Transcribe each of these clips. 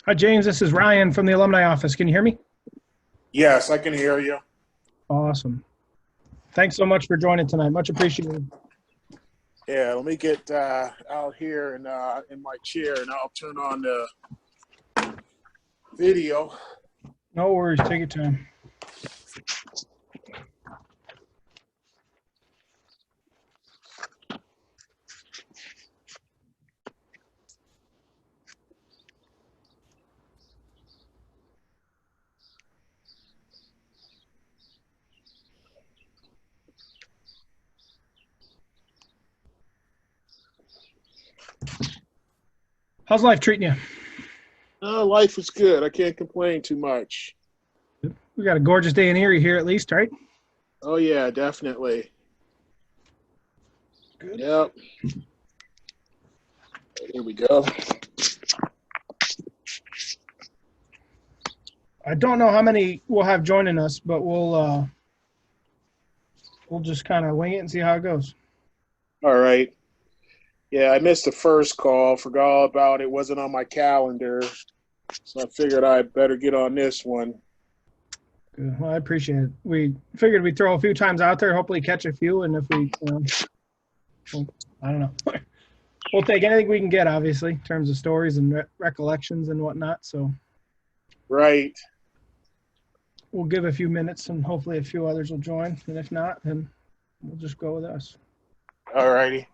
Hi, James. This is Ryan from the alumni office. Can you hear me? Yes, I can hear you. Awesome. Thanks so much for joining tonight. Much appreciated. Yeah, let me get out here and in my chair, and I'll turn on the video. No worries. Take your time. How's life treating you? Life is good. I can't complain too much. We got a gorgeous day in Erie here, at least, right? Oh yeah, definitely. Good. Yep. Here we go. I don't know how many we'll have joining us, but we'll just kind of wing it and see how it goes. All right. Yeah, I missed the first call. Forgot all about it. Wasn't on my calendar, so I figured I'd better get on this one. Good. Well, I appreciate it. We figured we'd throw a few times out there, hopefully catch a few, and if we, well, I don't know. We'll take anything we can get, obviously, in terms of stories and recollections and whatnot. So Right. we'll give a few minutes, and hopefully a few others will join. And if not, then we'll just go with us. All righty.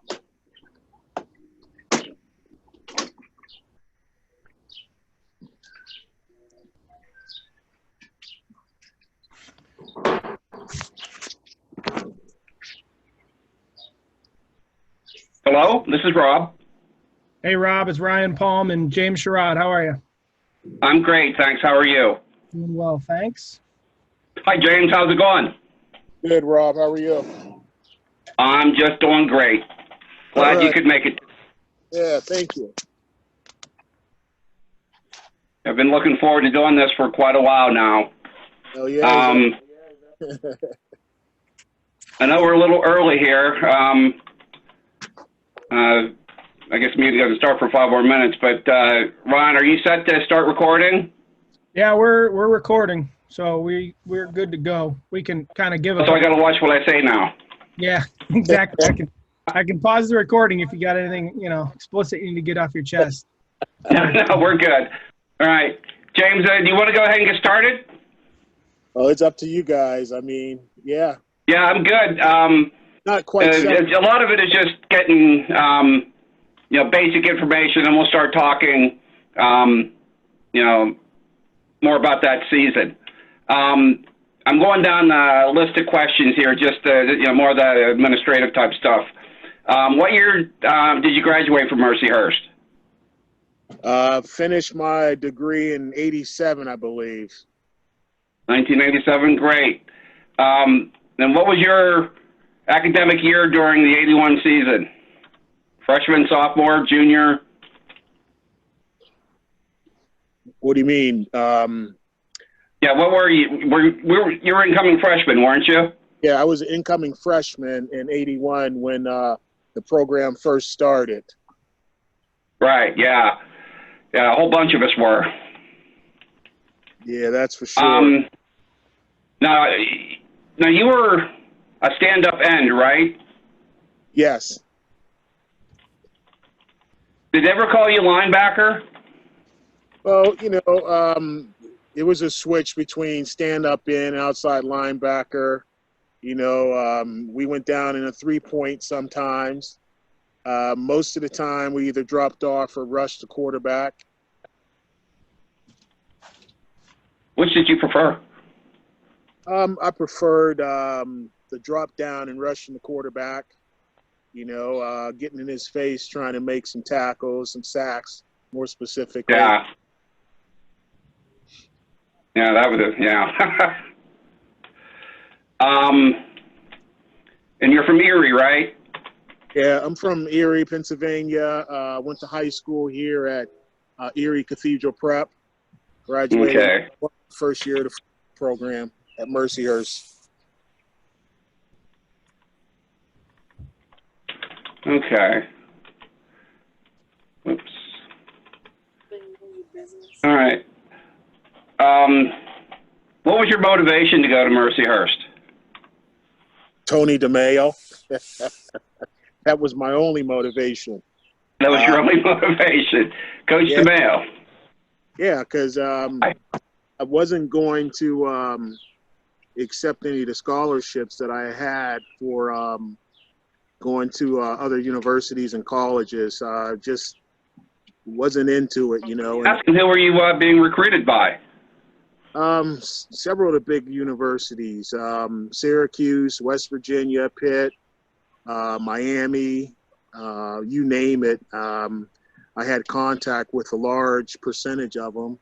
Hello, this is Rob. Hey, Rob, it's Ryan Palm and James Sherrod. How are you? I'm great, thanks. How are you? Doing well, thanks. Hi, James. How's it going? Good, Rob. How are you? I'm just doing great. All Glad you right. could make it. Yeah, thank you. I've been looking forward to doing this for quite a while now. Oh yeah. I know we're a little early here. I guess maybe got to start for 5 more minutes. But Ron, are you set to start recording? Yeah, we're recording, so we're good to go. We can kind of give a. So I got to watch what I say now. Yeah, exactly. I can pause the recording if you got anything explicit you need to get off your chest. No, we're good. All right, James, do you want to go ahead and get started? Oh, it's up to you guys. I mean, yeah. Yeah, I'm good. Not quite sure. A lot of it is just getting, basic information, and we'll start talking, more about that season. I'm going down the list of questions here, just more of that administrative type stuff. What year did you graduate from Mercyhurst? Finished my degree in '87, I believe. 1987, great. And what was your academic year during the '81 season? Freshman, sophomore, junior? What do you mean? Yeah, what were you? You were incoming freshman, weren't you? Yeah, I was an incoming freshman in '81 when the program first started. Right, yeah. Yeah, a whole bunch of us were. Yeah, that's for sure. Now you were a stand-up end, right? Yes. Did they ever call you linebacker? Well, it was a switch between stand-up end, outside linebacker. We went down in a three-point sometimes. Most of the time, we either dropped off or rushed the quarterback. Which did you prefer? I preferred the drop down and rushing the quarterback. Getting in his face, trying to make some tackles, some sacks, more specifically. Yeah. Yeah, that was it. Yeah. And you're from Erie, right? Yeah, I'm from Erie, Pennsylvania. Went to high school here at Erie Cathedral Prep. Graduated first year of the program at Mercyhurst. Okay. Oops. All right. What was your motivation to go to Mercyhurst? Tony DeMayo. That was my only motivation. That was your only motivation, Coach Yeah. DeMayo. Yeah, because I wasn't going to accept any of the scholarships that I had for going to other universities and colleges. Just wasn't into it, you know. Asking who were you being recruited by? Several of the big universities, Syracuse, West Virginia, Pitt, Miami, you name it. I had contact with a large percentage of them.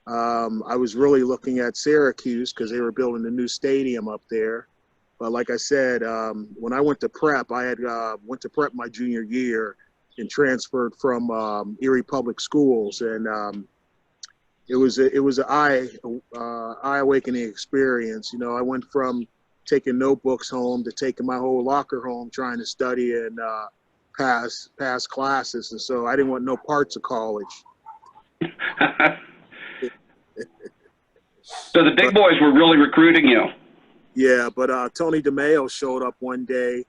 I was really looking at Syracuse because they were building a new stadium up there. But like I said, when I went to prep, I had went to prep my junior year and transferred from Erie Public Schools, and it was an eye awakening experience. You know, I went from taking notebooks home to taking my whole locker home trying to study and pass classes, and so I didn't want no parts of college. So the big boys were really recruiting you. Yeah, but Tony DeMayo showed up one day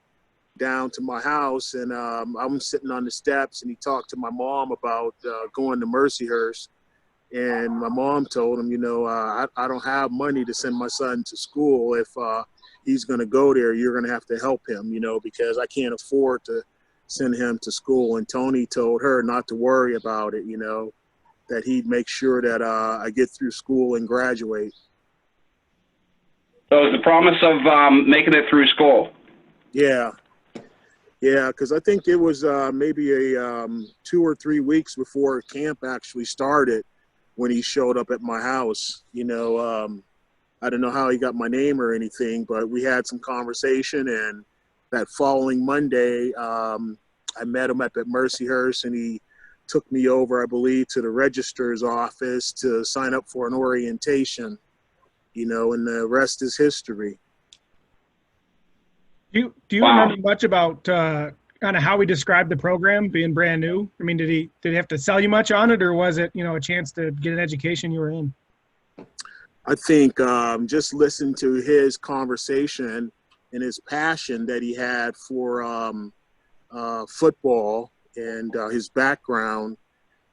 down to my house, and I'm sitting on the steps, and he talked to my mom about going to Mercyhurst. And my mom told him, you know, I don't have money to send my son to school. If he's going to go there, you're going to have to help him, you know, because I can't afford to send him to school. And Tony told her not to worry about it, you know, that he'd make sure that I get through school and graduate. So it was the promise of making it through school. Yeah. Yeah, because I think it was maybe a 2 or 3 weeks before camp actually started when he showed up at my house. You know, I don't know how he got my name or anything, but we had some conversation, and that following Monday, I met him at Mercyhurst, and he took me over, I believe, to the registrar's office to sign up for an orientation, you know, and the rest is history. Do you remember much about kind of how he described the program being brand new? I mean, did he have to sell you much on it, or was it, you know, a chance to get an education you were in? I think just listen to his conversation and his passion that he had for football, and his background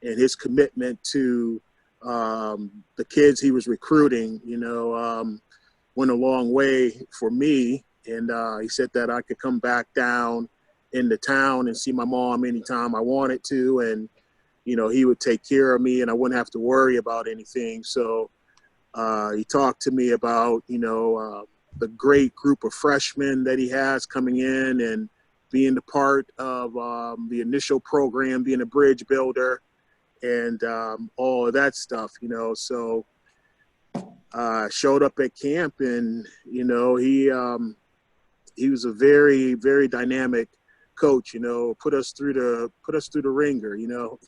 and his commitment to the kids he was recruiting, you know, went a long way for me. And he said that I could come back down into town and see my mom anytime I wanted to. And, you know, he would take care of me and I wouldn't have to worry about anything. So he talked to me about, you know, the great group of freshmen that he has coming in and being a part of the initial program, being a bridge builder and all of that stuff, you know. So showed up at camp, and, you know, he was a very, very dynamic coach, you know, put us through the ringer, you know.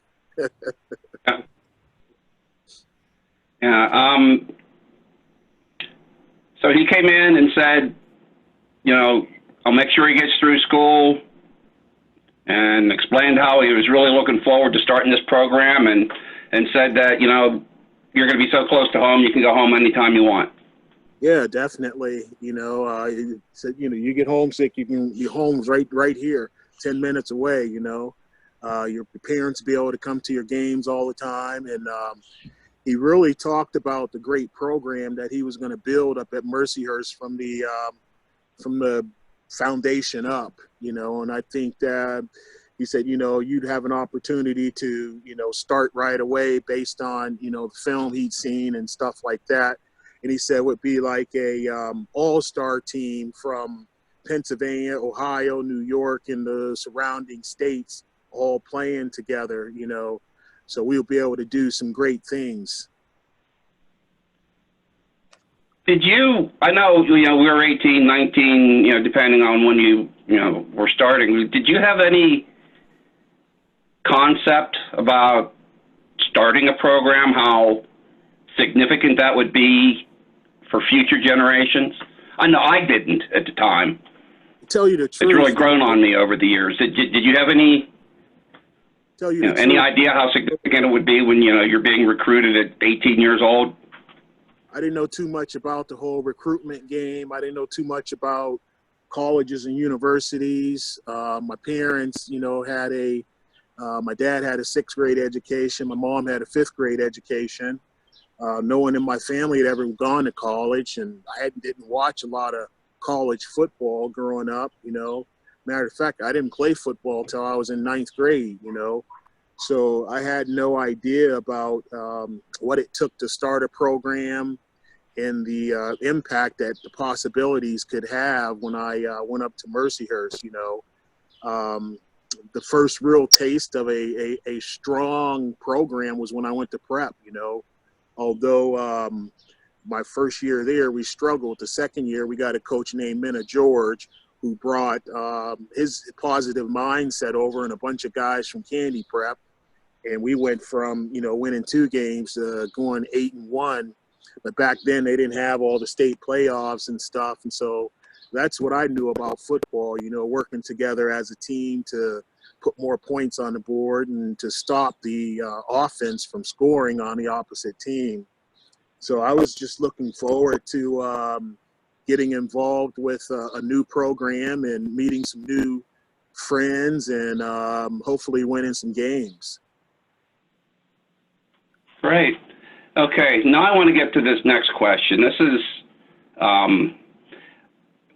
Yeah. So he came in and said, you know, I'll make sure he gets through school, and explained how he was really looking forward to starting this program, and said that, you know, you're going to be so close to home, you can go home anytime you want. Yeah, definitely. You know, he said, you know, you get homesick, your home's right here, 10 minutes away, you know. Your parents be able to come to your games all the time. And he really talked about the great program that he was going to build up at Mercyhurst from the foundation up, you know. And I think that he said, you know, you'd have an opportunity to, you know, start right away based on, you know, the film he'd seen and stuff like that. And he said it would be like a all-star team from Pennsylvania, Ohio, New York, and the surrounding states all playing together, you know. So we'll be able to do some great things. Did you, I know, you know, we were 18, 19, you know, depending on when you know, were starting. Did you have any concept about starting a program, how significant that would be for future generations? I know I didn't at the time. To tell you the truth, it's really grown on me over the years. Did you have any Tell you You the know, any truth, idea how significant it would be when, you know, you're being recruited at 18 years old? I didn't know too much about the whole recruitment game. I didn't know too much about colleges and universities. My parents, you know, my dad had a 6th grade education. My mom had a 5th grade education. No one in my family had ever gone to college, and I didn't watch a lot of college football growing up, you know. Matter of fact, I didn't play football until I was in 9th grade, you know. So I had no idea about what it took to start a program and the impact that the possibilities could have when I went up to Mercyhurst, you know. The first real taste of a strong program was when I went to prep, you know. Although my first year there, we struggled. The second year, we got a coach named Minna George who brought his positive mindset over and a bunch of guys from Candy Prep. And we went from, you know, winning 2 games to going 8-1. But back then they didn't have all the state playoffs and stuff. And so that's what I knew about football, you know, working together as a team to put more points on the board and to stop the offense from scoring on the opposite team. So I was just looking forward to getting involved with a new program and meeting some new friends and hopefully winning some games. Great. Okay, now I want to get to this next question. This is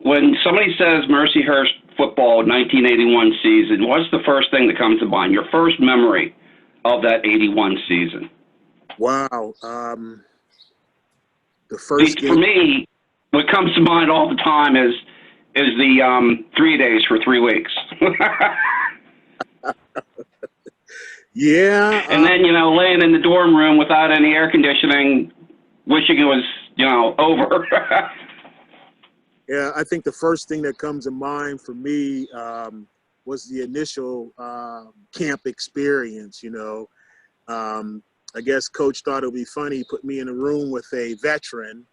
when somebody says Mercyhurst football 1981 season, what's the first thing that comes to mind? Your first memory of that 81 season? Wow. The first game. For me, what comes to mind all the time is the 3 days for 3 weeks. Yeah. And then, you know, laying in the dorm room without any air conditioning, wishing it was, you know, over. Yeah, I think the first thing that comes to mind for me was the initial camp experience, you know. I guess Coach thought it would be funny, put me in a room with a veteran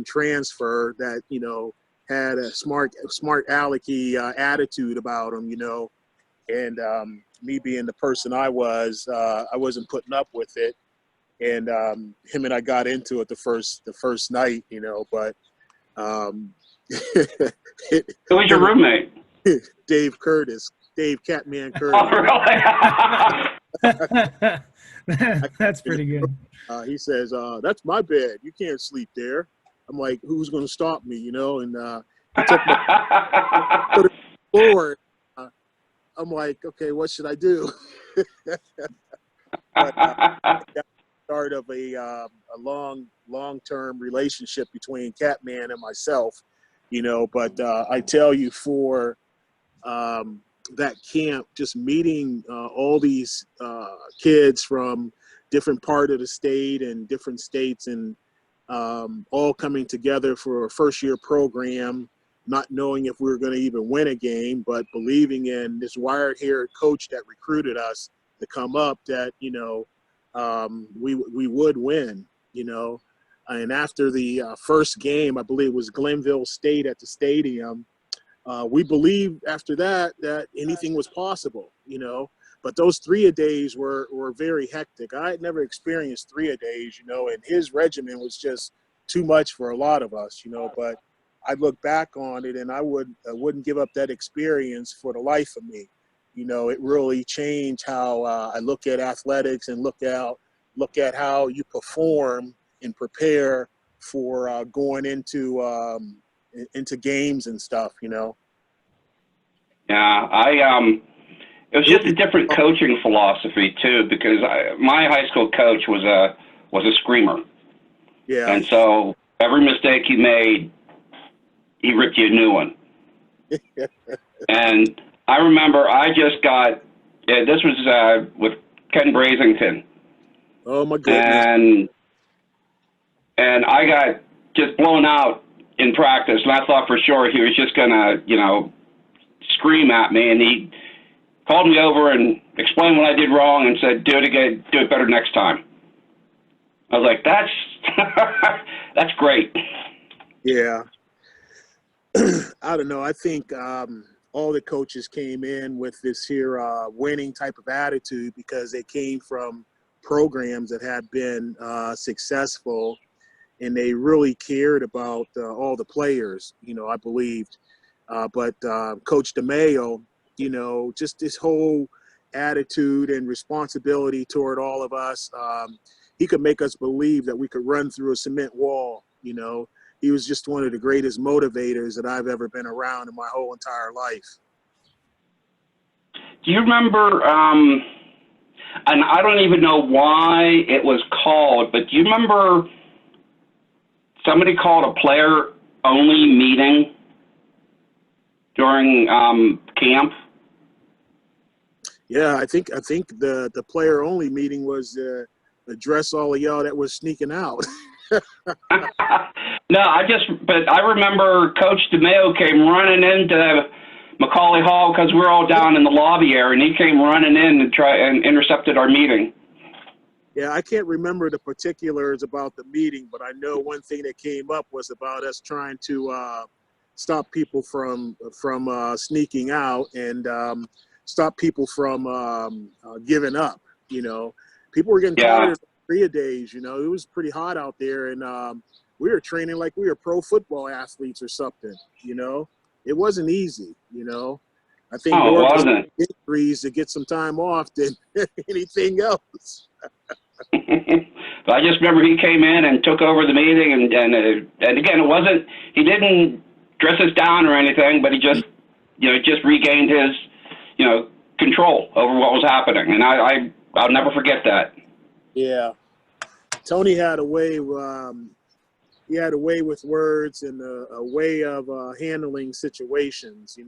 transfer that, you know, had a smart alecky attitude about him, you know. And me being the person I wasn't putting up with it. And him and I got into it the first night, you know, but Who was your roommate? Dave Catman Curtis. Oh, really? That's pretty good. He says, that's my bed. You can't sleep there. I'm like, who's going to stop me, you know? And he took my put it forward. I'm like, okay, what should I do? But that's the start of a long-term relationship between Catman and myself, you know. But I tell you, for that camp, just meeting all these kids from different part of the state and different states, and all coming together for a first-year program, not knowing if we were going to even win a game, but believing in this wired-haired coach that recruited us to come up, that, you know, we would win, you know. And after the first game, I believe it was Glenville State at the stadium, we believed after that anything was possible, you know. But those 3-a-days were very hectic. I had never experienced 3-a-days, you know, and his regimen was just too much for a lot of us, you know. But I look back on it, and I wouldn't give up that experience for the life of me. You know, it really changed how I look at athletics and look at how you perform and prepare for going into games and stuff, you know. Yeah, it was just a different coaching philosophy too, because my high school coach was a screamer. Yeah. And so every mistake he made, he ripped you a new one. And I remember I just got, this was with Ken Brasington. Oh my goodness. And I got just blown out in practice, and I thought for sure he was just gonna, you know, scream at me, and he called me over and explained what I did wrong and said, do it again, do it better next time. I was like, that's great. Yeah. I don't know. I think all the coaches came in with this here winning type of attitude because they came from programs that had been successful, and they really cared about all the players, I believed. But Coach DeMayo, just this whole attitude and responsibility toward all of us, he could make us believe that we could run through a cement wall. He was just one of the greatest motivators that I've ever been around in my whole entire life. Do you remember, and I don't even know why it was called, but do you remember somebody called a player-only meeting during camp? Yeah, I think the player-only meeting was address all of y'all that was sneaking out. No, but I remember Coach DeMayo came running into Macaulay Hall because we were all down in the lobby area, and he came running in and intercepted our meeting. Yeah, I can't remember the particulars about the meeting, but I know one thing that came up was about us trying to stop people from sneaking out and stop people from giving up. People were getting tired of the 3 days. It was pretty hot out there, and we were training like we were pro football athletes or something. It wasn't easy. I think more of injuries to get some time off than anything else. But I just remember he came in and took over the meeting, and again, he didn't dress us down or anything, but he just regained his control over what was happening, and I'll never forget that. Yeah, Tony had a way. He had a way with words and a way of handling situations.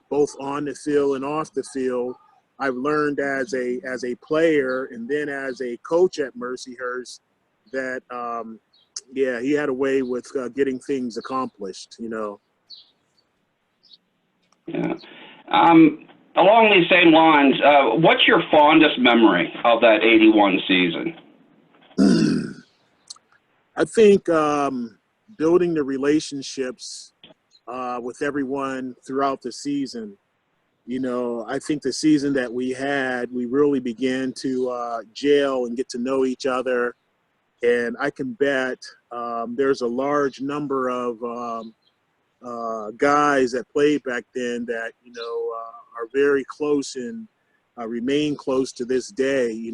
Both on the field and off the field. I've learned as a player and then as a coach at Mercyhurst that he had a way with getting things accomplished. Yeah. Along these same lines, what's your fondest memory of that 81 season? I think building the relationships with everyone throughout the season. I think the season that we had, we really began to gel and get to know each other. And I can bet there's a large number of guys that played back then that, are very close and remain close to this day,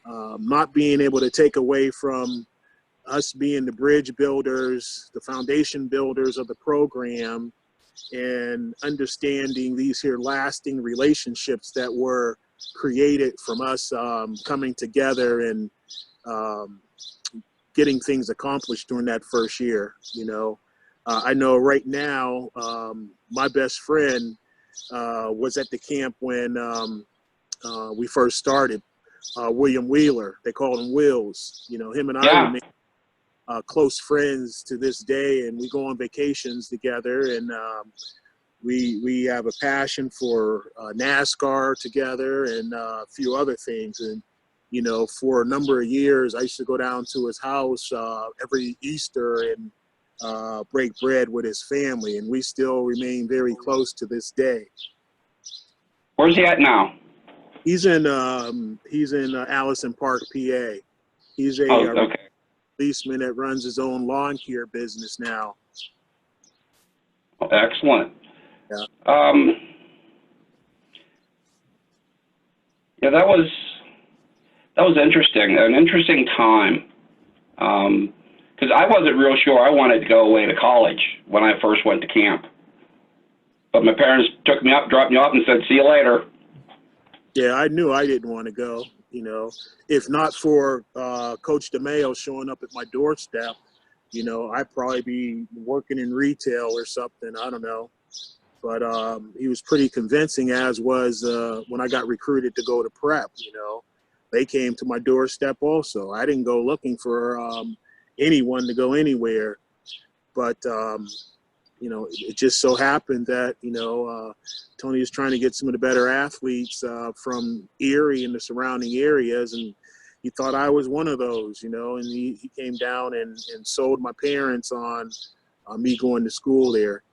not being able to take away from us being the bridge builders, the foundation builders of the program, and understanding these here lasting relationships that were created from us coming together and getting things accomplished during that first year. I know right now my best friend was at the camp when we first started, William Wheeler. They called him Wills. Him and I remain close friends to this day, and we go on vacations together, and we have a passion for NASCAR together and a few other things. And for a number of years, I used to go down to his house every Easter and break bread with his family, and we still remain very close to this day. Where's he at now? He's in Allison Park, PA. He's a policeman that runs his own lawn care business now. Excellent. Yeah. That was interesting. An interesting time. Because I wasn't real sure I wanted to go away to college when I first went to camp. But my parents took me up, dropped me off, and said, "See you later." Yeah, I knew I didn't want to go. If not for Coach DeMayo showing up at my doorstep, I'd probably be working in retail or something. I don't know. But he was pretty convincing, as was when I got recruited to go to prep. They came to my doorstep also. I didn't go looking for anyone to go anywhere. But, it just so happened that, Tony was trying to get some of the better athletes from Erie and the surrounding areas, and he thought I was one of those, and he came down and sold my parents on me going to school there.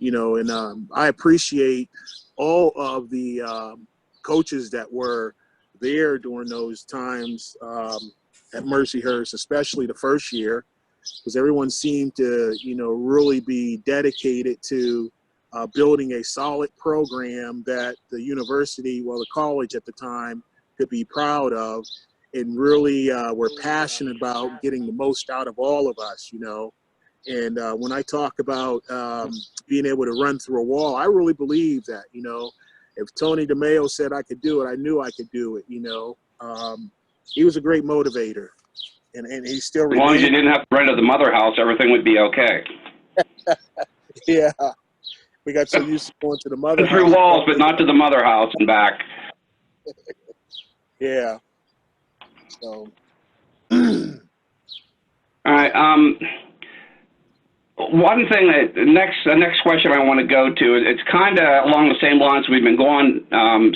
And I appreciate all of the coaches that were there during those times at Mercyhurst, especially the first year, because everyone seemed to, really be dedicated to building a solid program that the university, the college at the time, could be proud of, and really were passionate about getting the most out of all of us, And when I talk about being able to run through a wall, I really believe that, if Tony DeMeo said I could do it, I knew I could do it, He was a great motivator, and he still As long as remains. you didn't have to run to the mother house, everything would be okay. Yeah, we got so used to going to the mother Through house. walls, but not to the mother house and back. Yeah. So. All right. One thing the next question I want to go to, it's kind of along the same lines we've been going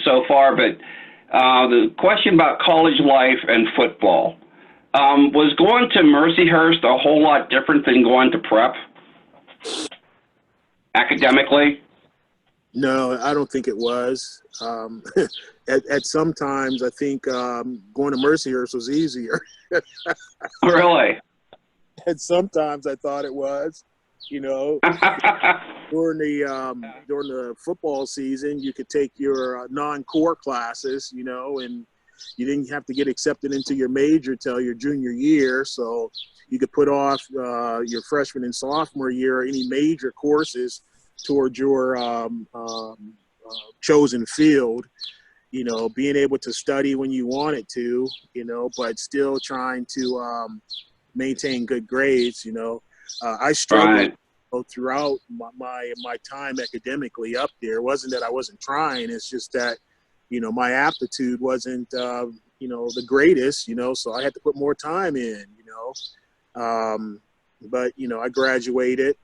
so far, but the question about college life and football. Was going to Mercyhurst a whole lot different than going to prep academically? No, I don't think it was. At some times, I think going to Mercyhurst was easier. Really? And sometimes I thought it was. During the football season, you could take your non-core classes, and you didn't have to get accepted into your major till your junior year, so you could put off your freshman and sophomore year any major courses toward your chosen field. Being able to study when you wanted to, but still trying to maintain good grades. I struggled throughout my time academically up there. It wasn't that I wasn't trying. It's just that, my aptitude wasn't, the greatest, so I had to put more time in, but, I graduated,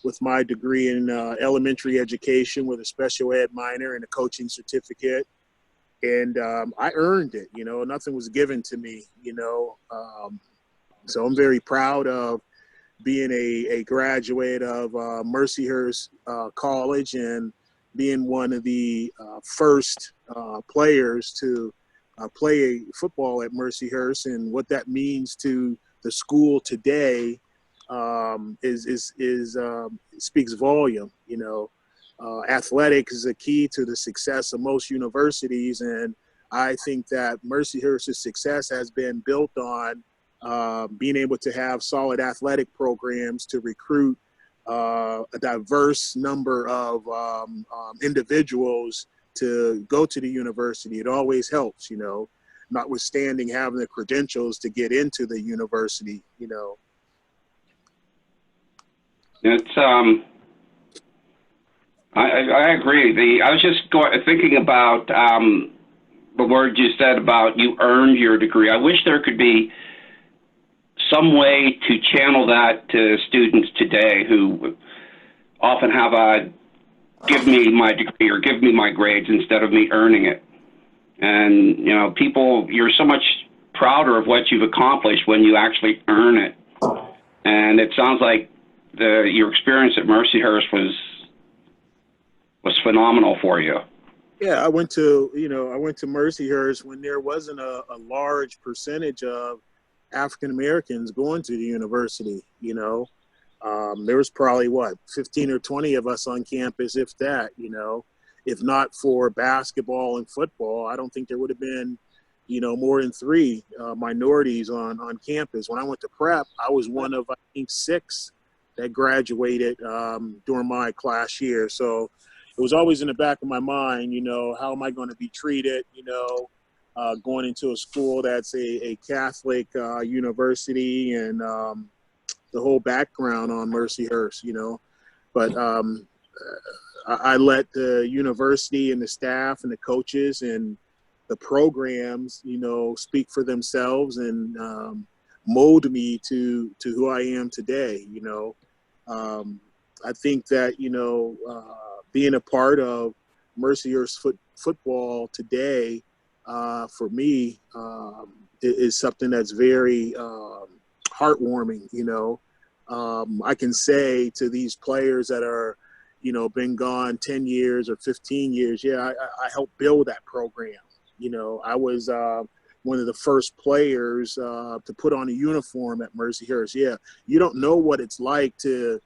with my degree in elementary education with a special ed minor and a coaching certificate. And I earned it, nothing was given to me, so I'm very proud of being a graduate of Mercyhurst College and being one of the first players to play football at Mercyhurst, and what that means to the school today speaks volume. Athletics is a key to the success of most universities, and I think that Mercyhurst's success has been built on being able to have solid athletic programs to recruit a diverse number of individuals to go to the university. It always helps, notwithstanding having the credentials to get into the university, It's I agree. I was just thinking about the word you said about you earned your degree. I wish there could be some way to channel that to students today who often have a give me my degree or give me my grades instead of me earning it. And, people, you're so much prouder of what you've accomplished when you actually earn it. And it sounds like your experience at Mercyhurst was phenomenal for you. Yeah, I went to Mercyhurst when there wasn't a large percentage of African Americans going to the university. There was probably 15 or 20 of us on campus, if that. If not for basketball and football, I don't think there would have been more than 3 minorities on campus. When I went to prep, I was one of, I think, 6 that graduated during my class year. So it was always in the back of my mind, how am I going to be treated, going into a school that's a Catholic university, and the whole background on Mercyhurst, But I let the university and the staff and the coaches and the programs, speak for themselves and mold me to who I am today. I think that, being a part of Mercyhurst football today, for me, is something that's very heartwarming. I can say to these players that are, been gone 10 years or 15 years, yeah, I helped build that program. I was one of the first players to put on a uniform at Mercyhurst. Yeah, you don't know what it's like to,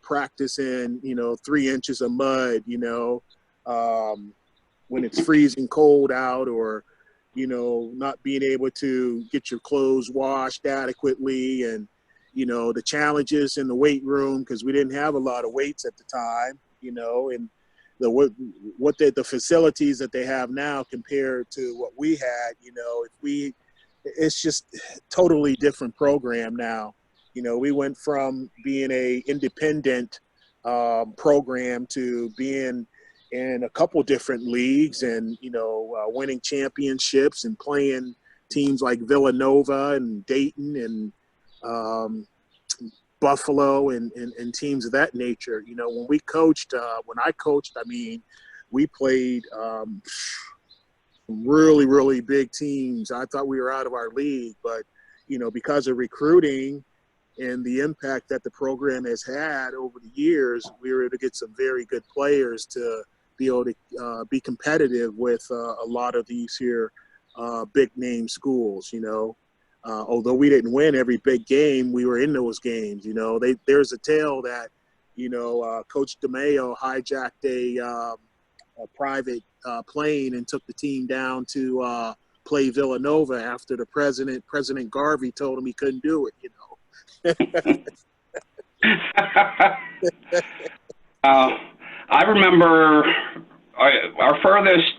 practice in, 3 inches of mud, when it's freezing cold out, or, not being able to get your clothes washed adequately, and, the challenges in the weight room, because we didn't have a lot of weights at the time, and the facilities that they have now compared to what we had, it's just totally different program now. We went from being a independent program to being in a couple different leagues, and winning championships and playing teams like Villanova and Dayton and Buffalo and teams of that nature. When I coached, I mean, we played really, really big teams. I thought we were out of our league, but, because of recruiting and the impact that the program has had over the years, we were able to get some very good players to be able to be competitive with a lot of these here big name schools. Although we didn't win every big game, we were in those games. There's a tale that, Coach DeMayo hijacked a private plane and took the team down to play Villanova after President Garvey told him he couldn't do it. I remember our furthest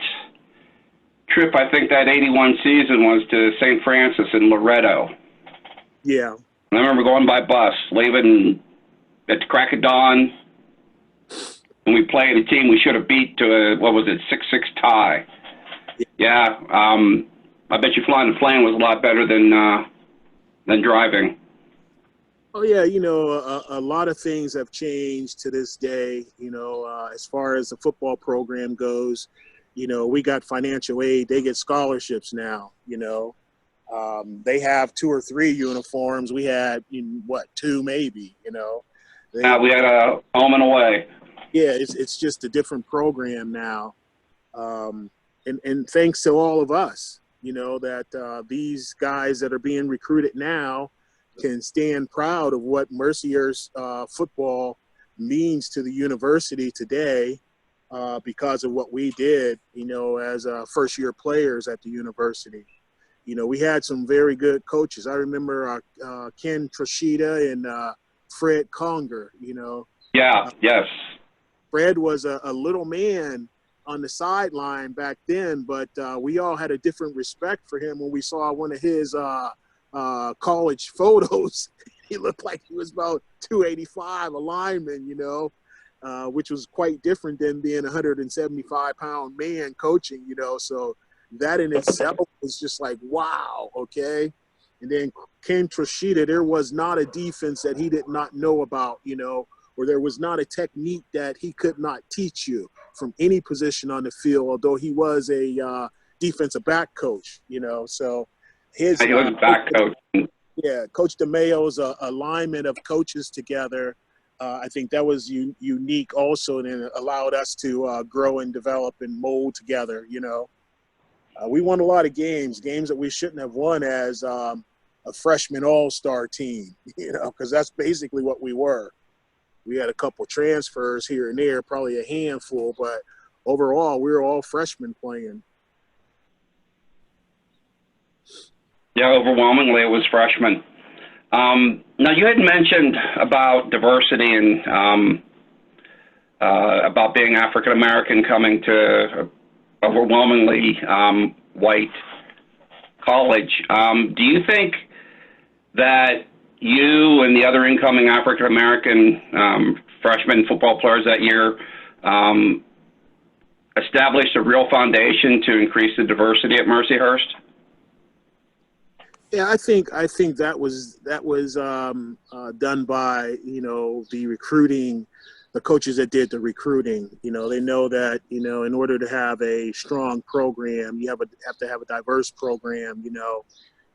trip, I think that 81 season, was to St. Francis in Loretto. Yeah. I remember going by bus, leaving at the crack of dawn, and we played a team we should have beat to a, 6-6 tie. Yeah. I bet you flying the plane was a lot better than driving. Oh, yeah, a lot of things have changed to this day, as far as the football program goes. We got financial aid. They get scholarships now, They have 2 or 3 uniforms. We had, 2 maybe, We had a home and away. Yeah, it's just a different program now. And thanks to all of us, that these guys that are being recruited now can stand proud of what Mercyhurst football means to the university today, because of what we did, as first-year players at the university. We had some very good coaches. I remember Ken Trashida and Fred Conger, Yeah, yes. Fred was a little man on the sideline back then, but we all had a different respect for him when we saw one of his college photos. He looked like he was about 285, a lineman, which was quite different than being a 175-pound man coaching, so that in itself was just like, wow, okay. And then Ken Trashida, there was not a defense that he did not know about, or there was not a technique that he could not teach you from any position on the field, although he was a defensive back coach, so his he was back coach. Yeah, Coach DeMayo's alignment of coaches together, I think that was unique also, and it allowed us to grow and develop and mold together, We won a lot of games that we shouldn't have won as a freshman all-star team, because that's basically what we were. We had a couple transfers here and there, probably a handful, but overall, we were all freshmen playing. Yeah, overwhelmingly it was freshmen. Now, you had mentioned about diversity and about being African-American coming to overwhelmingly white college. Do you think that you and the other incoming African-American freshman football players that year established a real foundation to increase the diversity at Mercyhurst? Yeah, I think that was done by the recruiting, the coaches that did the recruiting. They know that in order to have a strong program, you have to have a diverse program.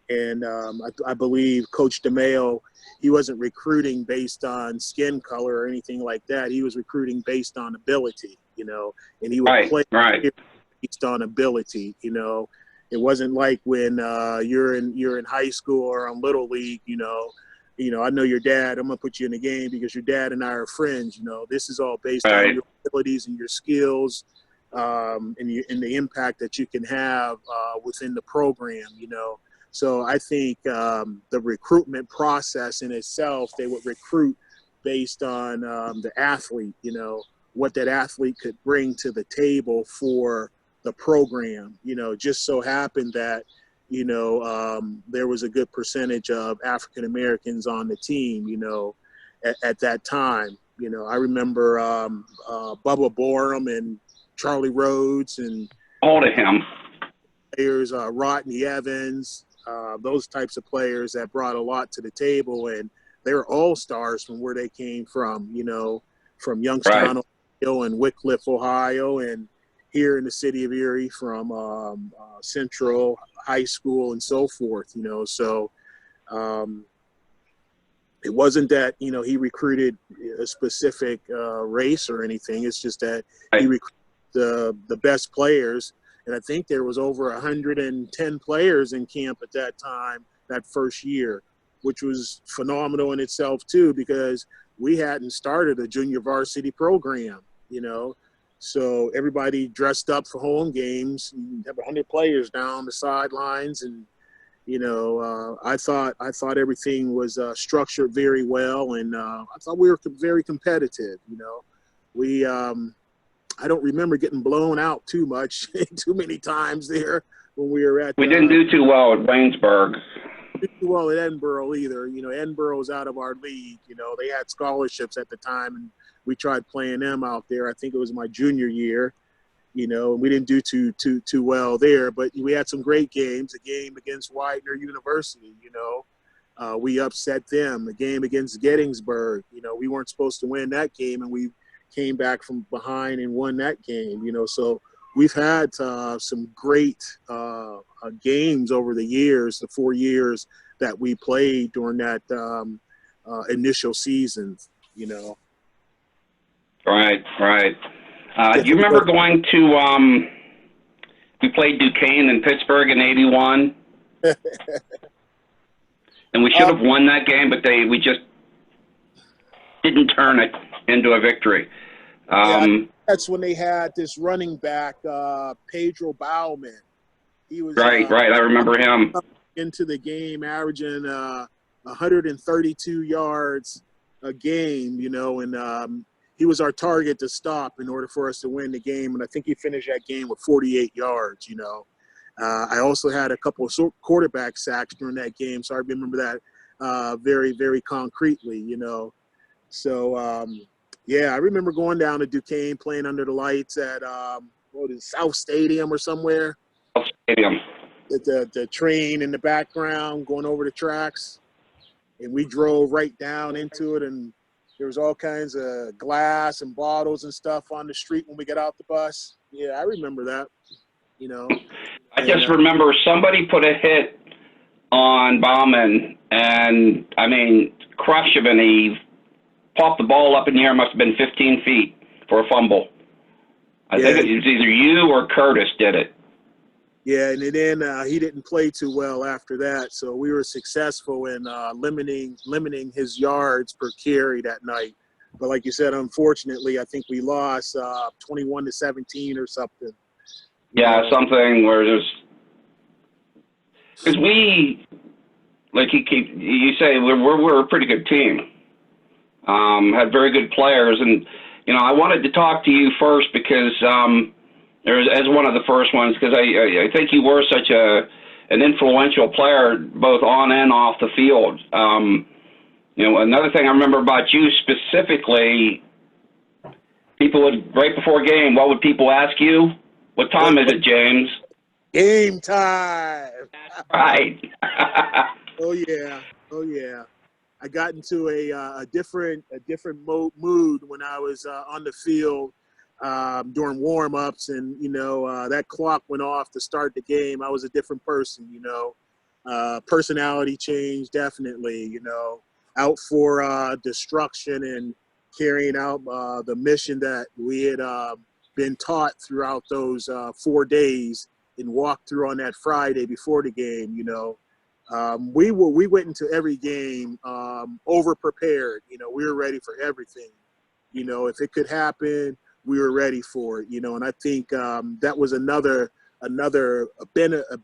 And I believe Coach DeMayo, he wasn't recruiting based on skin color or anything like that. He was recruiting based on ability, and he would play based on ability, It wasn't like when you're in high school or on Little League, I know your dad, I'm going to put you in the game because your dad and I are friends, This is all based on your abilities and your skills, and the impact that you can have within the program, So I think the recruitment process in itself, they would recruit based on the athlete, what that athlete could bring to the table for the program. Just so happened that, there was a good percentage of African Americans on the team, at that time. I remember Bubba Borum and Charlie Rhodes and all of him players, Rodney Evans, those types of players that brought a lot to the table, and they were all stars from where they came from, from Youngstown, Ohio, and Wickliffe, Ohio, and here in the city of Erie from Central High School and so forth, So it wasn't that, he recruited a specific race or anything. It's just that he recruited the best players. And I think there was over 110 players in camp at that time, that first year, which was phenomenal in itself too, because we hadn't started a junior varsity program, So everybody dressed up for home games. You have 100 players down the sidelines, and I thought everything was structured very well, and I thought we were very competitive. We I don't remember getting blown out too much, too many times there when we were at. We didn't do too well at Waynesburg. Didn't do well at Edinboro either. Edinboro's out of our league. They had scholarships at the time, and we tried playing them out there. I think it was my junior year. And we didn't do too well there, but we had some great games. A game against Widener University, we upset them. A game against Gettysburg, we weren't supposed to win that game, and we came back from behind and won that game, So we've had some great games over the years, the 4 years that we played during that initial season, Right. Do you remember going to we played Duquesne in Pittsburgh in '81, and we should have won that game, but we just didn't turn it into a victory. That's when they had this running back, Pedro Bauman. He was right. I remember him into the game, averaging 132 yards a game. And he was our target to stop in order for us to win the game. And I think he finished that game with 48 yards. I also had a couple of quarterback sacks during that game, so I remember that very, very concretely. So. I remember going down to Duquesne, playing under the lights at South Stadium or somewhere. South Stadium. The train in the background going over the tracks, and we drove right down into it, and there was all kinds of glass and bottles and stuff on the street when we got out the bus. Yeah, I remember that. I just remember somebody put a hit on Bauman, and crush him, and he popped the ball up in the air. Must have been 15 feet for a fumble. I think it was either you or Curtis did it. Yeah, and then he didn't play too well after that, so we were successful in limiting his yards per carry that night. But like you said, unfortunately, I think we lost 21-17 or something. Yeah, something where there's because we, like you say, we're a pretty good team. Had very good players, and I wanted to talk to you first because as one of the first ones, because I think you were such an influential player both on and off the field. Another thing I remember about you specifically, people would right before game, what would people ask you? What time is it, James? Game time. Right. Oh yeah. I got into a different mood when I was on the field during warm-ups, and that clock went off to start the game. I was a different person. Personality change, definitely, you know, out for destruction and carrying out the mission that we had been taught throughout those 4 days and walked through on that Friday before the game. You know, we went into every game over prepared. You know, we were ready for everything. You know, if it could happen, we were ready for it. You know, and I think that was another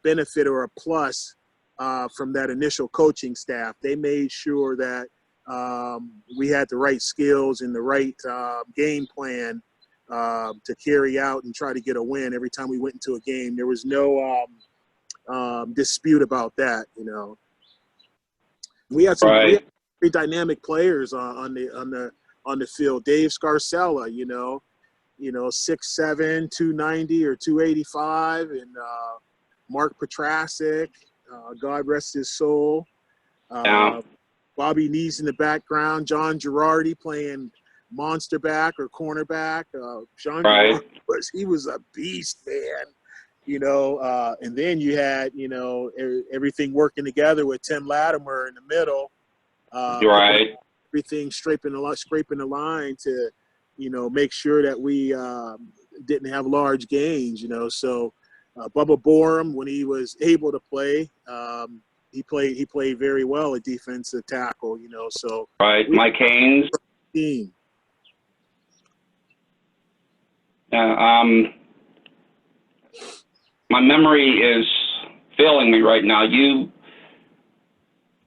benefit or a plus from that initial coaching staff. They made sure that we had the right skills and the right game plan to carry out and try to get a win every time we went into a game. There was no dispute about that. You know, we had some Right. very dynamic players on the field. Dave Scarcella, you know, 6'7", 290 or 285, and Mark Petrasic, God rest his soul. Yeah. Bobby Nees in the background. John Girardi playing monster back or cornerback. John Right. Girardi he was a beast, man. You know, and then you had, you know, everything working together with Tim Latimer in the middle. You're right. Everything scraping the line to, you know, make sure that we didn't have large gains, you know. So Bubba Borum, when he was able to play, he played very well at defensive tackle, you know. So Right. Mike Haynes. team. My memory is failing me right now. Who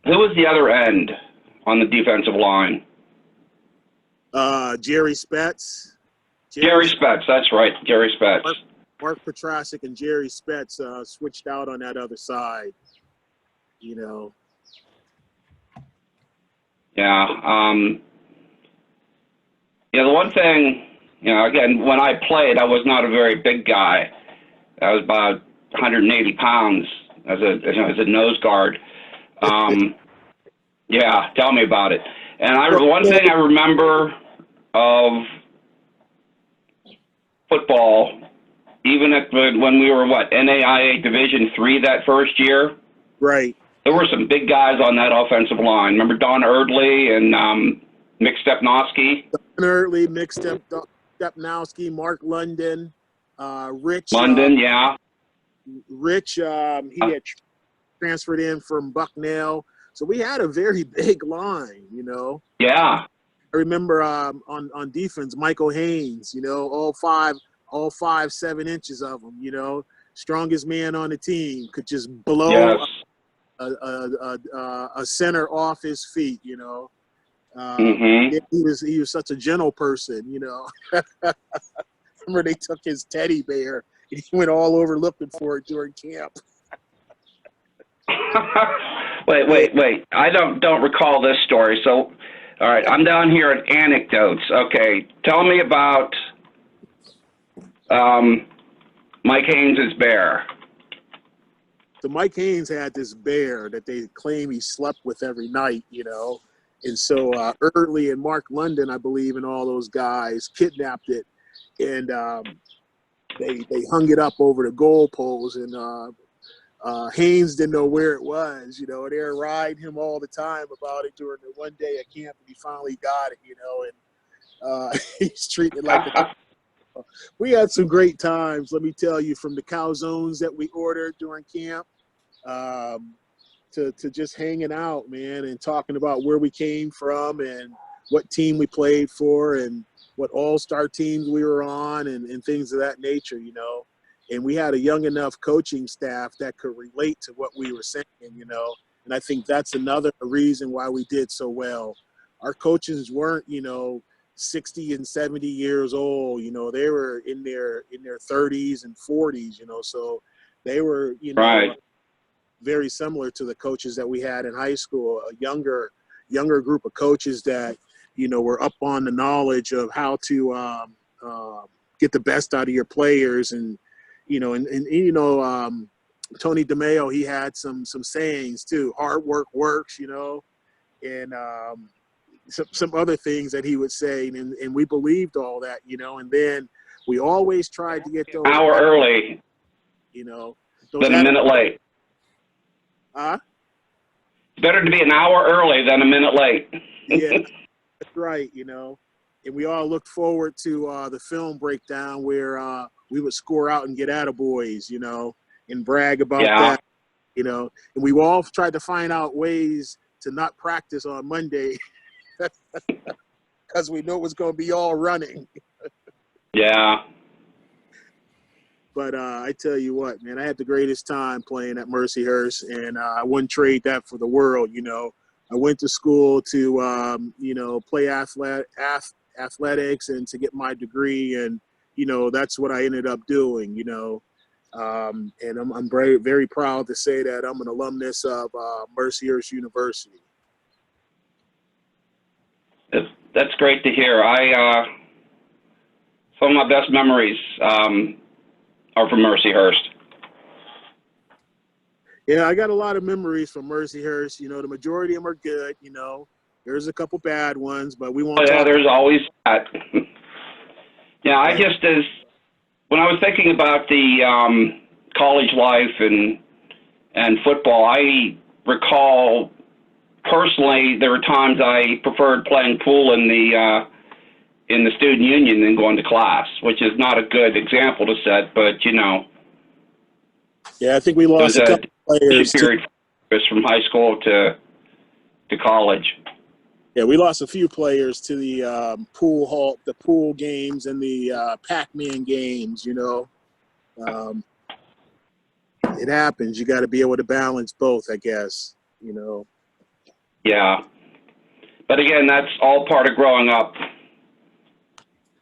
was the other end on the defensive line? Jerry Spetz. Jerry Spetz. That's right. Jerry Spetz. Mark Petrasic and Jerry Spetz switched out on that other side, you know. Yeah. Yeah. The one thing, you know, again, when I played, I was not a very big guy. I was about 180 pounds as a nose guard. Yeah, tell me about it. And one thing I remember of football, even when we were NAIA Division III that first year, right? There were some big guys on that offensive line. Remember Don Erdley and Mick Stepnowski? Don Erdley, Mick Stepnowski, Mark London, Rich. London, yeah. Rich, he had transferred in from Bucknell. So we had a very big line, you know. Yeah. I remember on defense, Michael Haynes, you know, all 5'7" inches of them, you know, strongest man on the team, could just blow a center off his feet, you know. He was such a gentle person, you know. Remember they took his teddy bear and he went all over looking for it during camp. Wait. I don't recall this story. So, all right, I'm down here at anecdotes. Okay, tell me about Mike Haynes' bear. So Mike Haynes had this bear that they claim he slept with every night, you know. And so Early and Mark London, I believe, and all those guys kidnapped it. And they hung it up over the goal poles. And Haynes didn't know where it was, you know. They were riding him all the time about it during the one day at camp. And he finally got it, you know. And he's treated like we had some great times, let me tell you, from the calzones that we ordered during camp to just hanging out, man, and talking about where we came from and what team we played for and what all-star teams we were on and things of that nature, you know. And we had a young enough coaching staff that could relate to what we were saying, you know. And I think that's another reason why we did so well. Our coaches weren't, you know, 60 and 70 years old, you know. They were in their 30s and 40s, you know. So they were, you know, right, very similar to the coaches that we had in high school, a younger group of coaches that, you know, were up on the knowledge of how to get the best out of your players. And, you know, and you know, Tony DeMeo, he had some sayings too. Hard work works, you know, and some other things that he would say, and we believed all that, you know. And then we always tried to get those hour early, you know, then a minute late. It's better to be an hour early than a minute late. Yeah, that's right, you know. And we all looked forward to the film breakdown where we would score out and get attaboys, you know, and brag about Yeah. that, you know. And we all tried to find out ways to not practice on Monday because we knew it was going to be all running. Yeah. But I tell you what, man, I had the greatest time playing at Mercyhurst, and I wouldn't trade that for the world, you know. I went to school to, you know, play athletics and to get my degree, and, you know, that's what I ended up doing, you know. And I'm very, very proud to say that I'm an alumnus of Mercyhurst University. That's great to hear. Some of my best memories are from Mercyhurst. Yeah, I got a lot of memories from Mercyhurst. You know, the majority of them are good. You know, there's a couple bad ones, but we won't. Oh, yeah, talk. there's always that. Yeah, I just when I was thinking about the college life and football, I recall personally there were times I preferred playing pool in the student union than going to class, which is not a good example to set, but you know. Yeah, I think we lost a couple players period from high school to college. Yeah, we lost a few players to the pool games and the Pac-Man games. You know, it happens. You got to be able to balance both, I guess. You know. Yeah, but again, that's all part of growing up.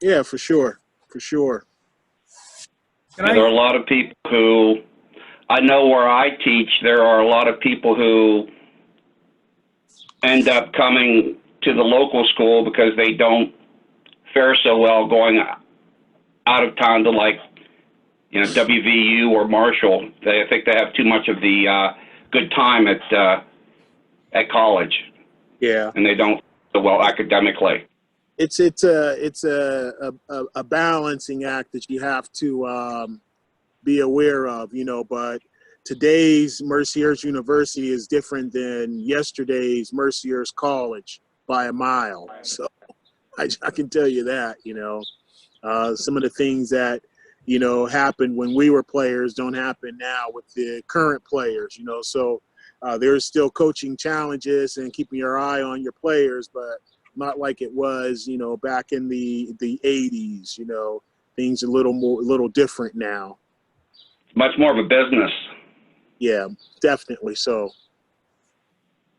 Yeah, for sure, for sure. There are a lot of people who, I know where I teach, there are a lot of people who end up coming to the local school because they don't fare so well going out of town to, like, you know, WVU or Marshall. I think they have too much of the good time at college. Yeah. And they don't so well academically. It's a balancing act that you have to be aware of, you know, but today's Mercyhurst University is different than yesterday's Mercyhurst College by a mile. So I can tell you that, you know, some of the things that, you know, happened when we were players don't happen now with the current players, you know. So there's still coaching challenges and keeping your eye on your players, but not like it was, you know, back in the 80s, you know. Things a little different now. Much more of a business. Yeah, definitely so.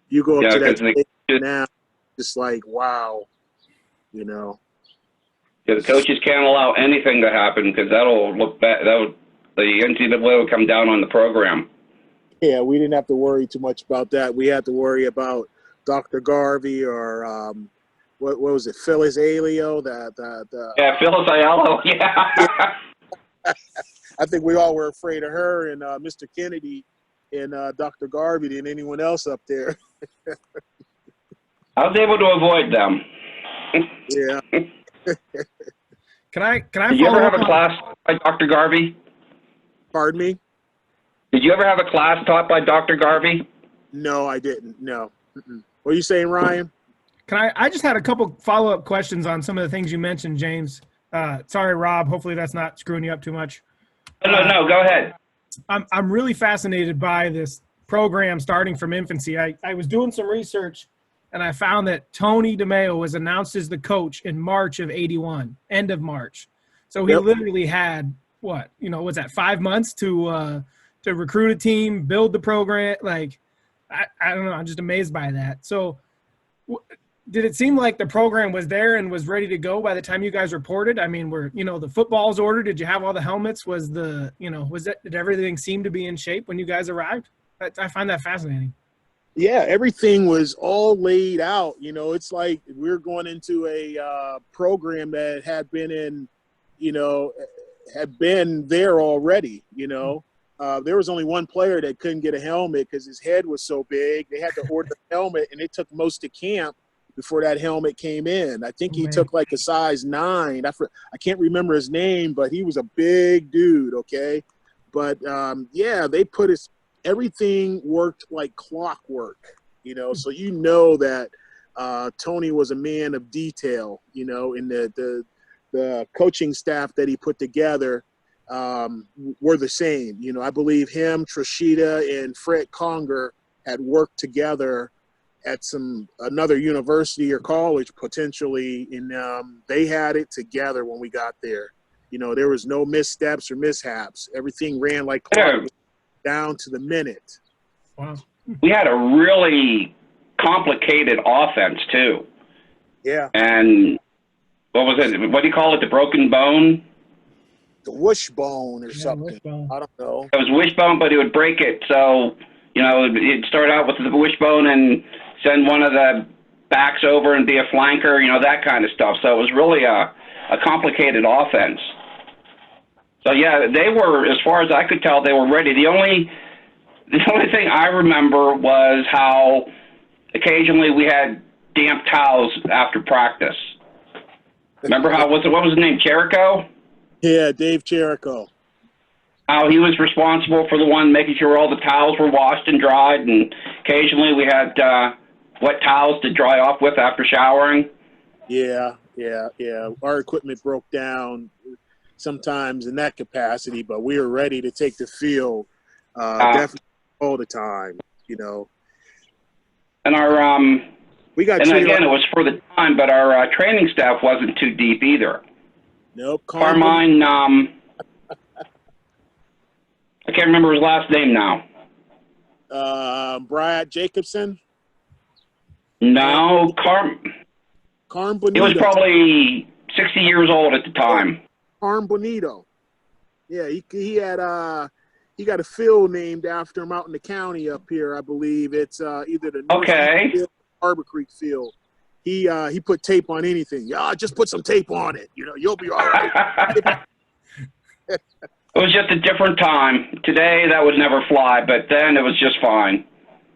You go up to that stage now, just like, wow, you know. Yeah, the coaches can't allow anything to happen because that'll look bad. The NCAA will come down on the program. Yeah, we didn't have to worry too much about that. We had to worry about Dr. Garvey or what was it, Phyllis Aleo? Yeah, Phyllis Ayala. Yeah. I think we all were afraid of her and Mr. Kennedy and Dr. Garvey than anyone else up there. I was able to avoid them. Yeah. Can I Did you ever have a class by Dr. Garvey? Pardon me? Did you ever have a class taught by Dr. Garvey? No, I didn't. No. Mm-mm. What are you saying, Ryan? I just had a couple follow-up questions on some of the things you mentioned, James. Sorry, Rob. Hopefully that's not screwing you up too much. No, go ahead. I'm really fascinated by this program starting from infancy. I was doing some research, and I found that Tony DeMeo was announced as the coach in March of '81, end of March. So he literally had, what, you know, was that 5 months to recruit a team, build the program? Like, I don't know. I'm just amazed by that. So did it seem like the program was there and was ready to go by the time you guys reported? I mean, the footballs ordered? Did you have all the helmets? Did everything seem to be in shape when you guys arrived? I find that fascinating. Yeah, everything was all laid out. You know, it's like we're going into a program that had been there already, you know. There was only one player that couldn't get a helmet because his head was so big. They had to order the helmet, and it took most of camp before that helmet came in. I think he took like a size 9. I can't remember his name, but he was a big dude, okay? But, yeah, they put us everything worked like clockwork, so that Tony was a man of detail, and the coaching staff that he put together were the same. I believe him, Trishita, and Fred Conger had worked together at another university or college potentially, and they had it together when we got there. There was no missteps or mishaps. Everything ran like clock, down to the minute. Wow. We had a really complicated offense too. Yeah. And what was it? What do you call it? The broken bone? The wishbone or something. Wishbone. I don't know. It was wishbone, but it would break it. So, it'd start out with the wishbone and send one of the backs over and be a flanker, that kind of stuff. So it was really a complicated offense. So, yeah, they were, as far as I could tell, they were ready. The only thing I remember was how occasionally we had damp towels after practice. Remember what was his name, Cherico? Yeah, Dave Cherico. How he was responsible for the one making sure all the towels were washed and dried, and occasionally we had wet towels to dry off with after showering. Yeah. Our equipment broke down sometimes in that capacity, but we were ready to take the field definitely all the time, And our we got. And again, it was for the time, but our training staff wasn't too deep either. Nope. Carmine, I can't remember his last name now. Brad Jacobson? No, Carm Bonito. He was probably 60 years old at the time. Carm Bonito. Yeah, he had he got a field named after him out in the county up here, I believe. It's either the North Field or Harbor Creek Field. He put tape on anything. Yeah, just put some tape on it. You'll be all right. It was just a different time. Today, that would never fly, but then it was just fine.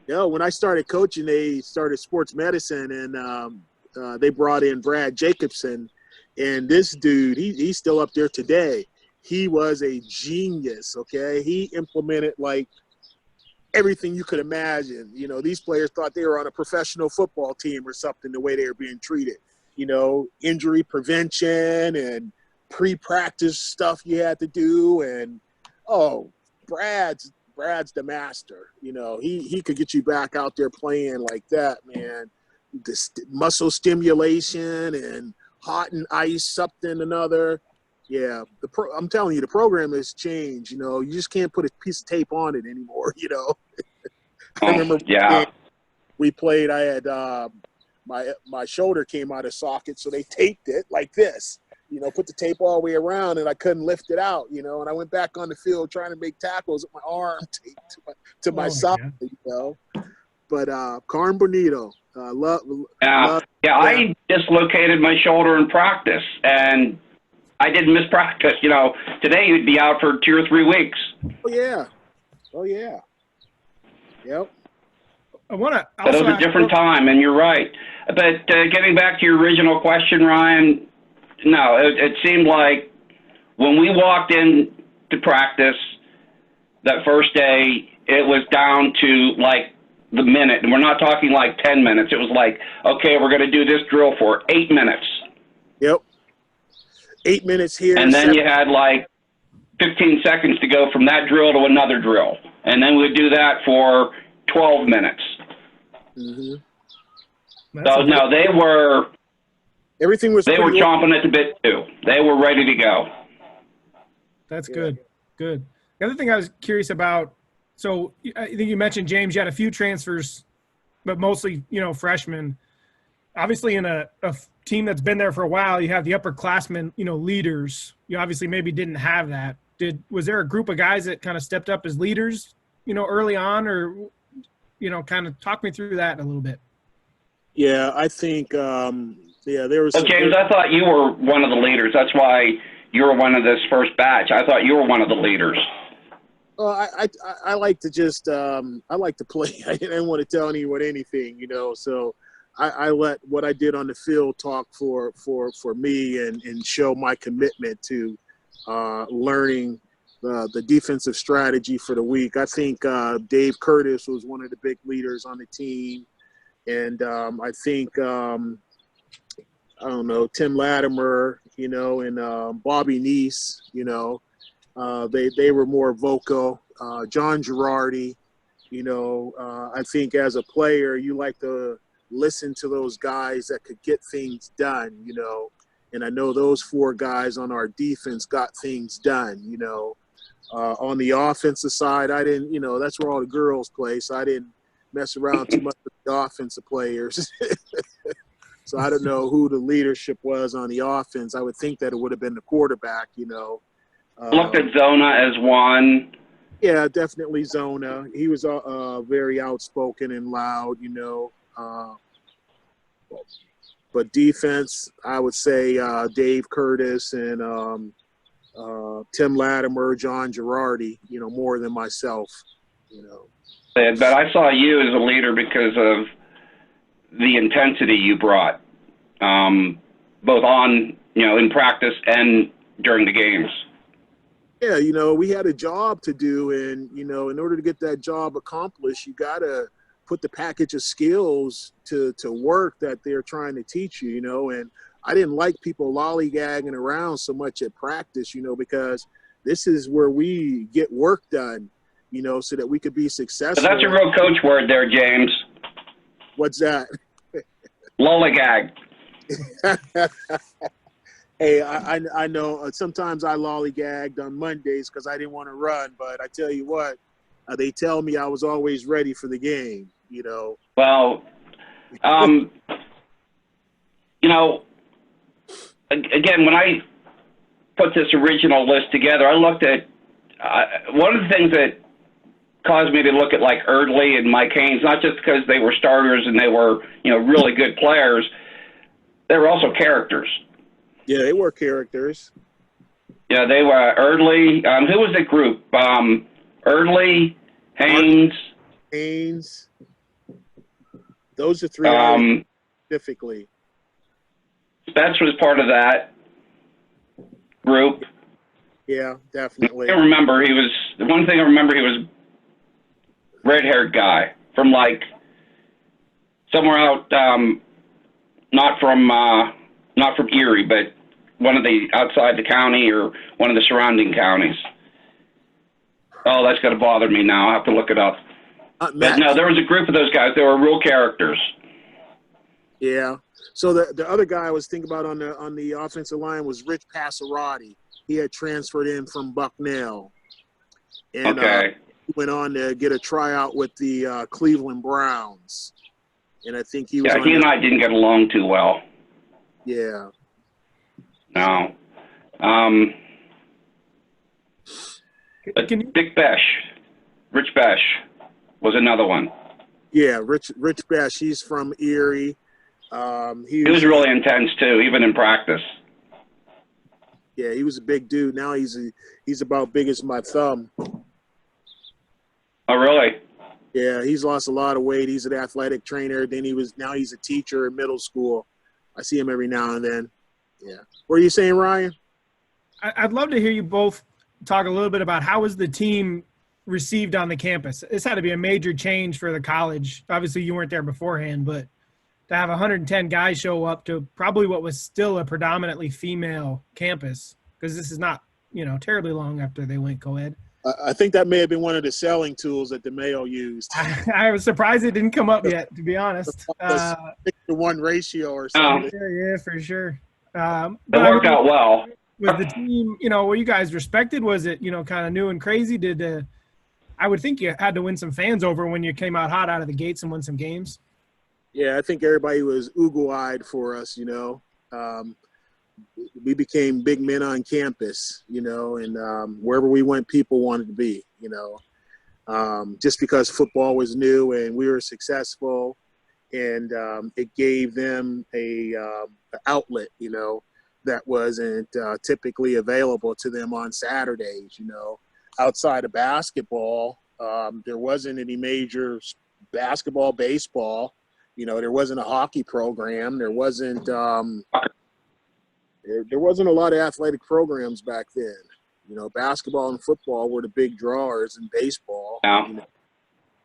Yeah, when I started coaching, they started sports medicine, and they brought in Brad Jacobson. And this dude, he's still up there today. He was a genius, okay? He implemented, like, everything you could imagine. These players thought they were on a professional football team or something, the way they were being treated. Injury prevention and pre-practice stuff you had to do, and Brad's the master. He could get you back out there playing like that, man. The muscle stimulation and hot and ice, something another. Yeah, I'm telling you, the program has changed. You just can't put a piece of tape on it anymore. I remember we played. I had my shoulder came out of socket, so they taped it like this. Put the tape all the way around, and I couldn't lift it out, and I went back on the field trying to make tackles with my arm taped to my side, But Carm Bonito, love. I dislocated my shoulder in practice, and I didn't miss practice. Today you'd be out for 2 or 3 weeks. Oh yeah. Yep. I want to. It was a different time, and you're right. But getting back to your original question, Ryan. No, it seemed like when we walked in to practice that first day, it was down to like the minute. And we're not talking like 10 minutes. It was like, okay, we're going to do this drill for 8 minutes. Yep. 8 minutes here. And then you had like 15 seconds to go from that drill to another drill. And then we'd do that for 12 minutes. Mm-hmm. So, no, they were... Everything was. They were chomping at the bit too. They were ready to go. That's good. Good. The other thing I was curious about. So I think you mentioned, James, you had a few transfers, but mostly freshmen. Obviously, in a team that's been there for a while, you have the upperclassmen, leaders. You obviously maybe didn't have that. Was there a group of guys that kind of stepped up as leaders, early on, or kind of talk me through that a little bit? Yeah, I think. There was. James, I thought you were one of the leaders. That's why you were one of this first batch. I thought you were one of the leaders. Well, I like to just I like to play. I didn't want to tell anyone anything, So I let what I did on the field talk for me and show my commitment to learning the defensive strategy for the week. I think Dave Curtis was one of the big leaders on the team, and I think I don't know, Tim Latimer, you know, and Bobby Neese, you know, they were more vocal. John Girardi, you know, I think as a player, you like to listen to those guys that could get things done, you know. And I know those 4 guys on our defense got things done, you know. On the offensive side, I didn't, you know, that's where all the girls play, so I didn't mess around too much with the offensive players. So I don't know who the leadership was on the offense. I would think that it would have been the quarterback, you know. Looked at Zona as one. Yeah, definitely Zona. He was very outspoken and loud, you know. But defense, I would say Dave Curtis and Tim Latimer, John Girardi, you know, more than myself, you know. But I saw you as a leader because of the intensity you brought, both on, you know, in practice and during the games. Yeah, you know, we had a job to do, and, you know, in order to get that job accomplished, you got to put the package of skills to work that they're trying to teach you, you know. And I didn't like people lollygagging around so much at practice, you know, because this is where we get work done, you know, so that we could be successful. So that's a real coach word there, James. What's that? Lollygag. Hey, I know sometimes I lollygagged on Mondays because I didn't want to run, but I tell you what, they tell me I was always ready for the game, you know. Well, you know, again, when I put this original list together, I looked at one of the things that caused me to look at like Erdley and Mike Haynes, not just because they were starters and they were, you know, really good players, they were also characters. Yeah, they were characters. Yeah, they were Erdley. Who was the group? Erdley, Haynes. Those are 3 specifically. Spence was part of that group. Yeah, definitely. I remember he was the one thing I remember he was red-haired guy from like somewhere out, not from Erie, but one of the outside the county or one of the surrounding counties. Oh, that's going to bother me now. I'll have to look it up. But no, there was a group of those guys. They were real characters. Yeah. So the other guy I was thinking about on the offensive line was Rich Passerati. He had transferred in from Bucknell. And he went on to get a tryout with the Cleveland Browns. And I think he was he and I didn't get along too well. Yeah. No. Dick Besh, Rich Besh was another one. Yeah, Rich Besh. He's from Erie. He was really intense too, even in practice. Yeah, he was a big dude. Now he's about big as my thumb. Oh, really? Yeah, he's lost a lot of weight. He's an athletic trainer. Now he's a teacher in middle school. I see him every now and then. Yeah. What are you saying, Ryan? I'd love to hear you both talk a little bit about how was the team received on the campus. This had to be a major change for the college. Obviously, you weren't there beforehand, but to have 110 guys show up to probably what was still a predominantly female campus, because this is not, you know, terribly long after they went co-ed. I think that may have been one of the selling tools that the Mayo used. I was surprised it didn't come up yet, to be honest. 6-to-1 ratio or something. Yeah, for sure. It worked out well. Was the team, you know, were you guys respected? Was it, you know, kind of new and crazy? I would think you had to win some fans over when you came out hot out of the gates and won some games. Yeah, I think everybody was oogle-eyed for us, you know. We became big men on campus, you know, and wherever we went, people wanted to be, you know, just because football was new and we were successful, and it gave them a outlet, you know, that wasn't typically available to them on Saturdays, you know. Outside of basketball, there wasn't any major basketball, baseball, you know, there wasn't a hockey program, there wasn't – there wasn't a lot of athletic programs back then. You know, basketball and football were the big drawers, and baseball. Yeah. You know,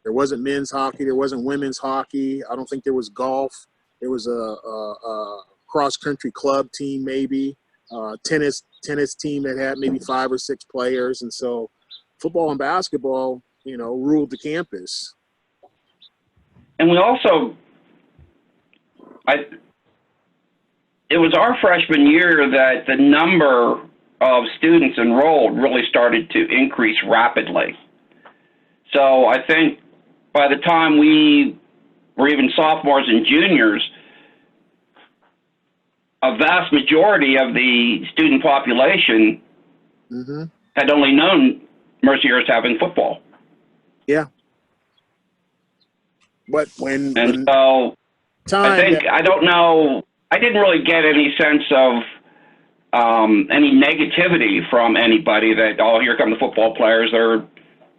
there wasn't men's hockey. There wasn't women's hockey. I don't think there was golf. There was a cross-country club team, maybe tennis team that had maybe 5 or 6 players. And so football and basketball, you know, ruled the campus. And we also, it was our freshman year that the number of students enrolled really started to increase rapidly. So I think by the time we were even sophomores and juniors, a vast majority of the student population had only known Mercyhurst having football. Yeah. But I don't know, I didn't really get any sense of any negativity from anybody that, oh, here come the football players, they're,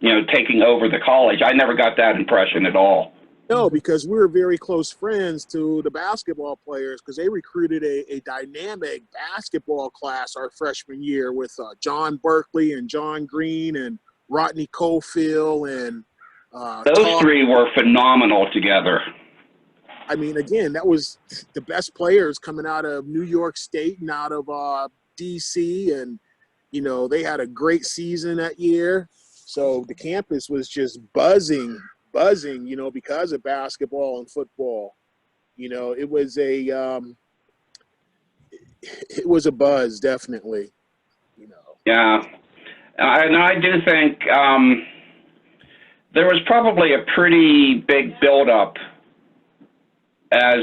you know, taking over the college. I never got that impression at all. No, because we were very close friends to the basketball players because they recruited a dynamic basketball class our freshman year with John Berkeley and John Green and Rodney Cofield and those three were phenomenal together. I mean, again, that was the best players coming out of New York State and out of D.C. And, you know, they had a great season that year. So the campus was just buzzing, you know, because of basketball and football. You know, it was a buzz, definitely, you know. Yeah. And I do think there was probably a pretty big buildup as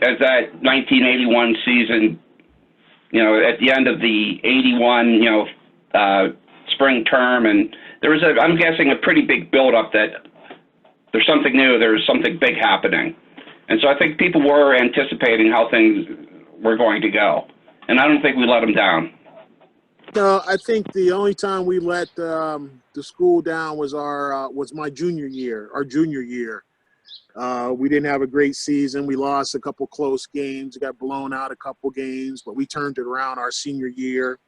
that 1981 season, you know, at the end of the 81, you know, spring term, and there was I'm guessing a pretty big buildup that there's something new, there's something big happening. And so I think people were anticipating how things were going to go. And I don't think we let them down. No, I think the only time we let the school down was was my junior year, our junior year. We didn't have a great season. We lost a couple close games. We got blown out a couple games, but we turned it around our senior year.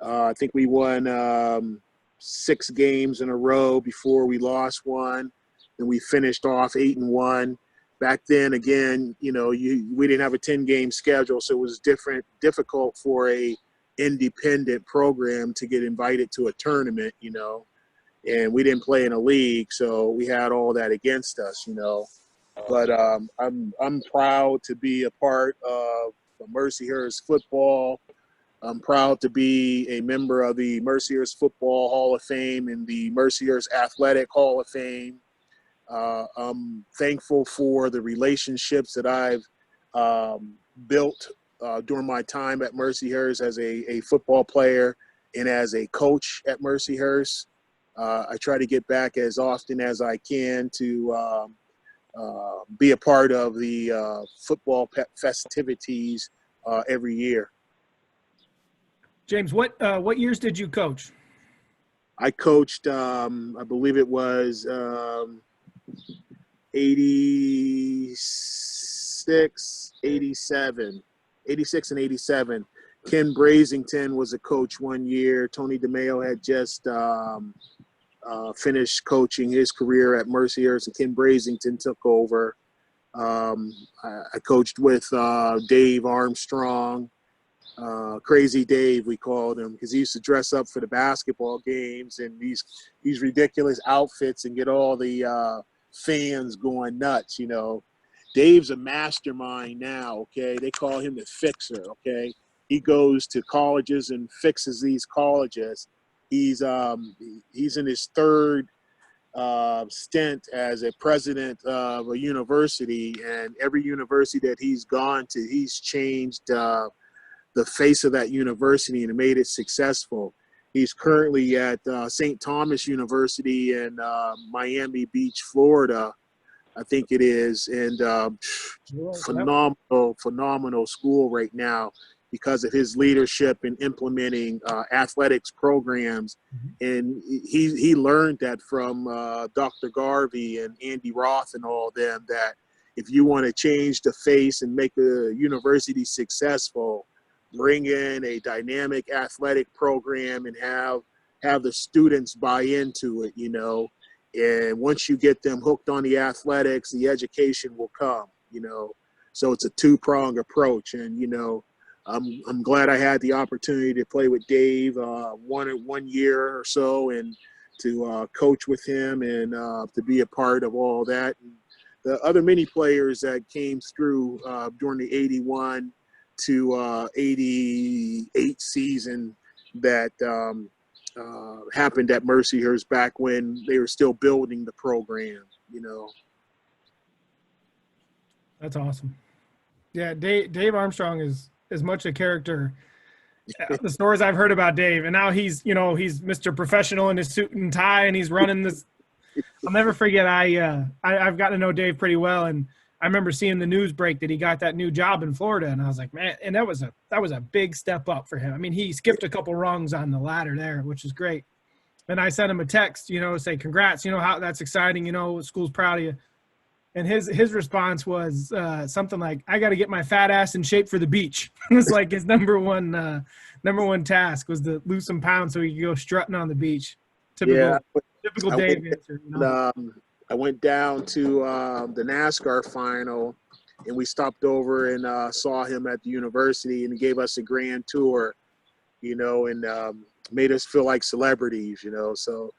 I think we won 6 games in a row before we lost one, and we finished off 8-1. Back then, again, you know, we didn't have a 10-game schedule, so it was difficult for a independent program to get invited to a tournament, you know. And we didn't play in a league, so we had all that against us, you know. But I'm proud to be a part of Mercyhurst football. I'm proud to be a member of the Mercyhurst Football Hall of Fame and the Mercyhurst Athletic Hall of Fame. I'm thankful for the relationships that I've built during my time at Mercyhurst as a football player and as a coach at Mercyhurst. I try to get back as often as I can to be a part of the football festivities every year. James, what years did you coach? I coached, I believe it was 86 and 87. Ken Brasington was a coach one year. Tony DeMeo had just finished coaching his career at Mercyhurst, and Ken Brasington took over. I coached with Dave Armstrong, Crazy Dave, we called him, because he used to dress up for the basketball games in these ridiculous outfits and get all the fans going nuts, you know. Dave's a mastermind now, okay? They call him the fixer, okay? He goes to colleges and fixes these colleges. He's in his 3rd stint as a president of a university, and every university that he's gone to, he's changed the face of that university and made it successful. He's currently at St. Thomas University in Miami Beach, Florida, I think it is, and phenomenal school right now because of his leadership in implementing athletics programs. And he learned that from Dr. Garvey and Andy Roth and all them, that if you want to change the face and make a university successful, bring in a dynamic athletic program and have the students buy into it, and once you get them hooked on the athletics, the education will come, so it's a two-pronged approach. And I'm glad I had the opportunity to play with Dave 1 year or so, and to coach with him, and to be a part of all that. And the other many players that came through during the 81 to 88 season that happened at Mercyhurst back when they were still building the program, That's awesome. Yeah, Dave Armstrong is as much a character. The stories I've heard about Dave, and now he's Mr. Professional in his suit and tie, and he's running this. I'll never forget. I've gotten to know Dave pretty well, and I remember seeing the news break that he got that new job in Florida, and I was like, man, and that was a big step up for him. I mean, he skipped a couple rungs on the ladder there, which is great. And I sent him a text, say congrats, how that's exciting, school's proud of you. And his response was something like, I got to get my fat ass in shape for the beach. It was like his number one task was to lose some pounds so he could go strutting on the beach. Typical Dave answer. I went down to the NASCAR final, and we stopped over and saw him at the university, and he gave us a grand tour, and made us feel like celebrities, so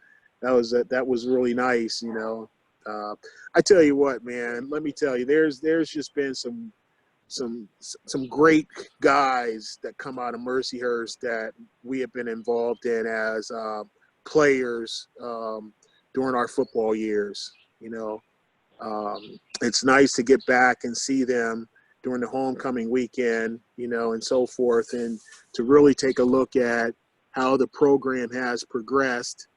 that was really nice, I tell you what, man, let me tell you, there's just been some great guys that come out of Mercyhurst that we have been involved in as players during our football years. It's nice to get back and see them during the homecoming weekend, and so forth, and to really take a look at how the program has progressed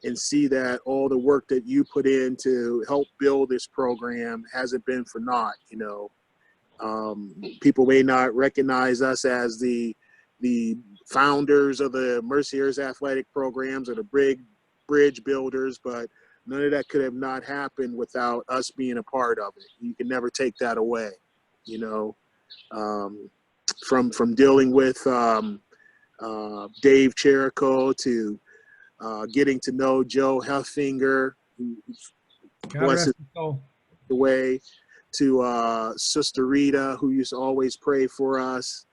and see that all the work that you put in to help build this program hasn't been for naught. People may not recognize us as the founders of the Mercyhurst athletic programs or the big bridge builders, but none of that could have not happened without us being a part of it. You can never take that away, from dealing with Dave Cherico to getting to know Joe Heffinger, who blesses the way, to Sister Rita, who used to always pray for us,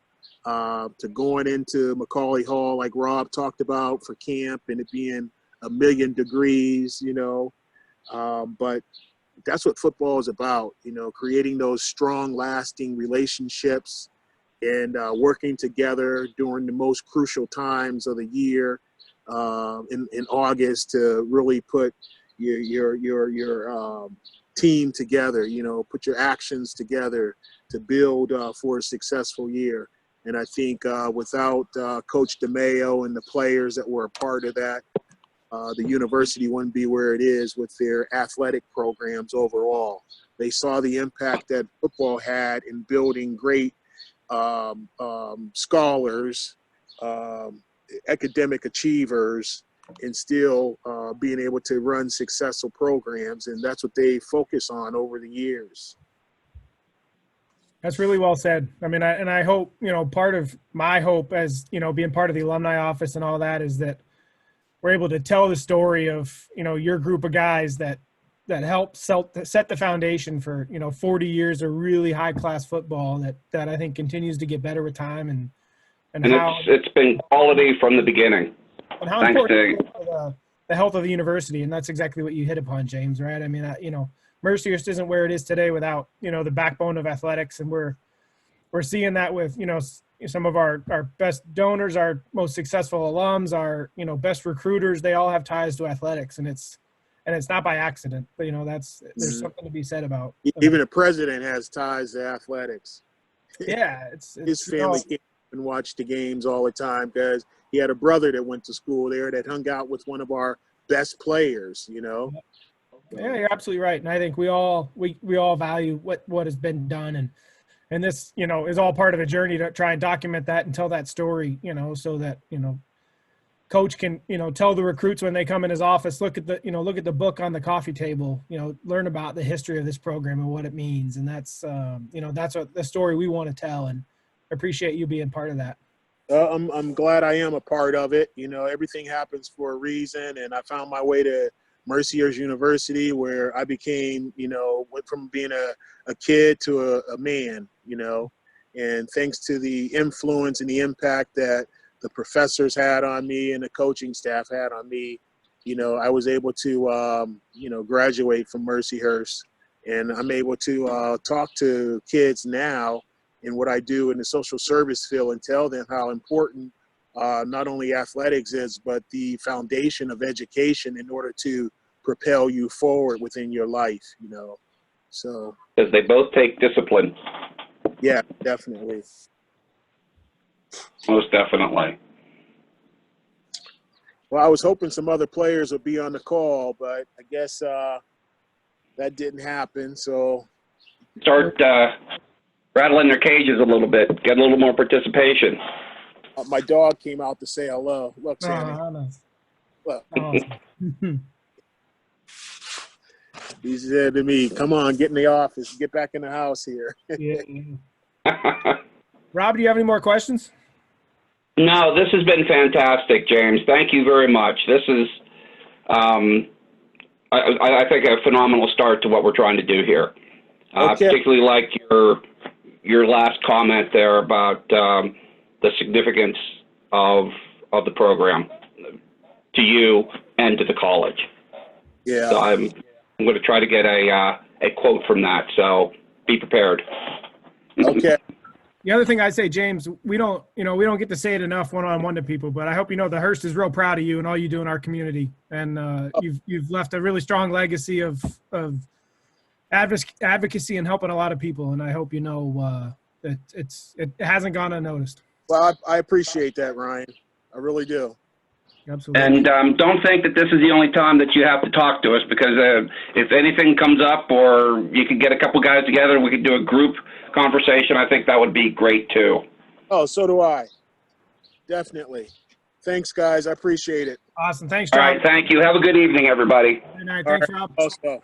to going into Macaulay Hall, like Rob talked about, for camp, and it being 1,000,000 degrees, but that's what football is about, creating those strong, lasting relationships and working together during the most crucial times of the year in August to really put your team together, put your actions together to build for a successful year. And I think without Coach DeMayo and the players that were a part of that, the university wouldn't be where it is with their athletic programs overall. They saw the impact that football had in building great scholars, academic achievers, and still being able to run successful programs. And that's what they focus on over the years. That's really well said. I mean, I hope, part of my hope as, being part of the alumni office and all that is that we're able to tell the story of, your group of guys that helped set the foundation for, 40 years of really high class football that I think continues to get better with time and how it's been quality from the beginning. And how important it is for the health of the university. And that's exactly what you hit upon, James, right? I mean, Mercyhurst isn't where it is today without, the backbone of athletics. And we're seeing that with, some of our best donors, our most successful alums, our, best recruiters, they all have ties to athletics, and it's not by accident, but there's something to be said about. Even the president has ties to athletics. Yeah. His family came and watched the games all the time because he had a brother that went to school there that hung out with one of our best players, Yeah, you're absolutely right. And I think we all value what has been done. And this, is all part of a journey to try and document that and tell that story, so that, Coach can, tell the recruits when they come in his office, look at the book on the coffee table, learn about the history of this program and what it means. And that's, that's what the story we want to tell. And I appreciate you being part of that. I'm glad I am a part of it. You know, everything happens for a reason, and I found my way to Mercyhurst University, where I became, you know, went from being a kid to a man, you know, and thanks to the influence and the impact that the professors had on me and the coaching staff had on me, you know, I was able to, you know, graduate from Mercyhurst, and I'm able to talk to kids now in what I do in the social service field and tell them how important not only athletics is, but the foundation of education in order to propel you forward within your life, you know. So, Because they both take discipline. yeah, definitely. Most definitely. Well, I was hoping some other players would be on the call, but I guess that didn't happen. So, Start rattling their cages a little bit, get a little more participation. my dog came out to say hello. Look, Oh, Sammy. nice. Look. Awesome. He said to me, "Come on, get in the office, get back in the house here." Yeah. Rob, do you have any more questions? No, this has been fantastic, James. Thank you very much. This is, I think, a phenomenal start to what we're trying to do here. Okay. Particularly like your last comment there about the significance of the program to you and to the college. Yeah. So I'm going to try to get a quote from that. So be prepared. Okay. The other thing I'd say, James, we don't get to say it enough one-on-one to people, but I hope you know the Hearst is real proud of you and all you do in our community. And you've left a really strong legacy of advocacy and helping a lot of people. And I hope you know that it hasn't gone unnoticed. Well, I appreciate that, Ryan. I really do. Absolutely. And don't think that this is the only time that you have to talk to us, because if anything comes up, or you could get a couple guys together and we could do a group conversation, I think that would be great too. Oh, so do I. Definitely. Thanks, guys. I appreciate it. Awesome. Thanks, All Rob. right, thank you. Have a good evening, everybody. Good night. All Thanks, right. Rob. Also.